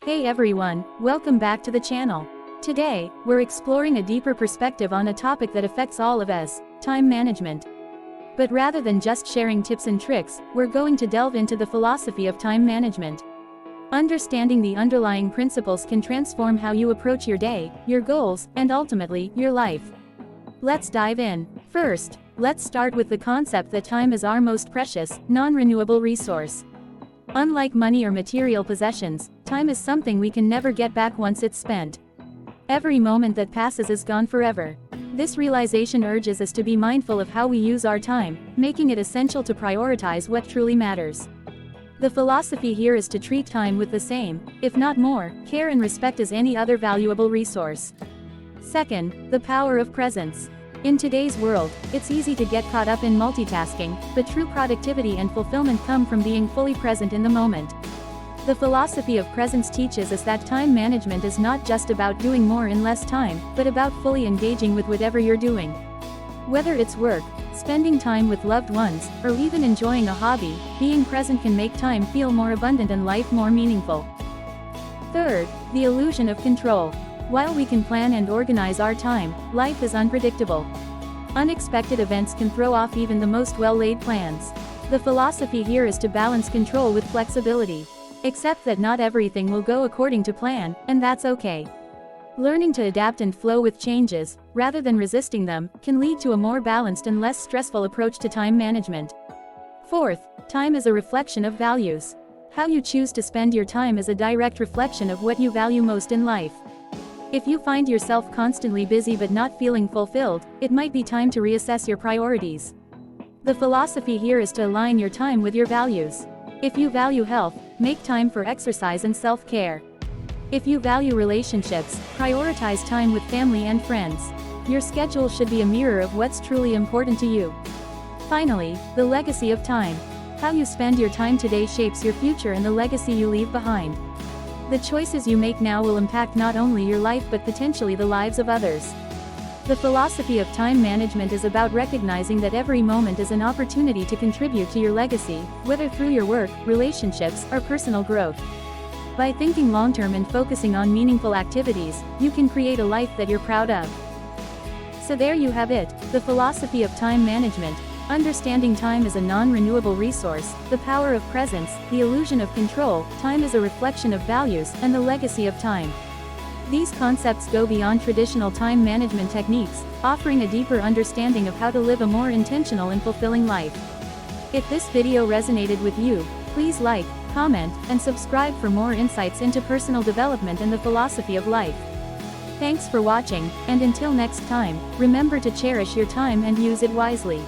Hey everyone, welcome back to the channel. Today, we're exploring a deeper perspective on a topic that affects all of us, time management. But rather than just sharing tips and tricks, we're going to delve into the philosophy of time management. Understanding the underlying principles can transform how you approach your day, your goals, and ultimately, your life. Let's dive in. First, let's start with the concept that time is our most precious, non-renewable resource. Unlike money or material possessions, time is something we can never get back once it's spent. Every moment that passes is gone forever. This realization urges us to be mindful of how we use our time, making it essential to prioritize what truly matters. The philosophy here is to treat time with the same, if not more, care and respect as any other valuable resource. Second, the power of presence. In today's world, it's easy to get caught up in multitasking, but true productivity and fulfillment come from being fully present in the moment. The philosophy of presence teaches us that time management is not just about doing more in less time, but about fully engaging with whatever you're doing. Whether it's work, spending time with loved ones, or even enjoying a hobby, being present can make time feel more abundant and life more meaningful. Third, the illusion of control. While we can plan and organize our time, life is unpredictable. Unexpected events can throw off even the most well-laid plans. The philosophy here is to balance control with flexibility. Accept that not everything will go according to plan, and that's okay. Learning to adapt and flow with changes, rather than resisting them, can lead to a more balanced and less stressful approach to time management. Fourth, time is a reflection of values. How you choose to spend your time is a direct reflection of what you value most in life. If you find yourself constantly busy but not feeling fulfilled, it might be time to reassess your priorities. The philosophy here is to align your time with your values. If you value health, make time for exercise and self-care. If you value relationships, prioritize time with family and friends. Your schedule should be a mirror of what's truly important to you. Finally, the legacy of time. How you spend your time today shapes your future and the legacy you leave behind. The choices you make now will impact not only your life but potentially the lives of others. The philosophy of time management is about recognizing that every moment is an opportunity to contribute to your legacy, whether through your work, relationships, or personal growth. By thinking long-term and focusing on meaningful activities, you can create a life that you're proud of. So there you have it, the philosophy of time management. Understanding time is a non-renewable resource, the power of presence, the illusion of control, time is a reflection of values, and the legacy of time. These concepts go beyond traditional time management techniques, offering a deeper understanding of how to live a more intentional and fulfilling life. If this video resonated with you, please like, comment, and subscribe for more insights into personal development and the philosophy of life. Thanks for watching, and until next time, remember to cherish your time and use it wisely.